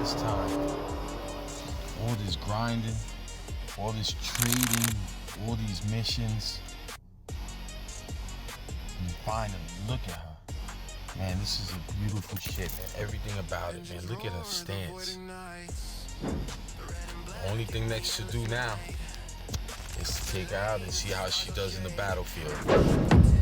this time. All this grinding, all this trading, all these missions. And finally, look at her. Man, this is a beautiful shit, man. Everything about it, man. Look at her stance. The only thing next to do now is to take her out and see how she does in the battlefield.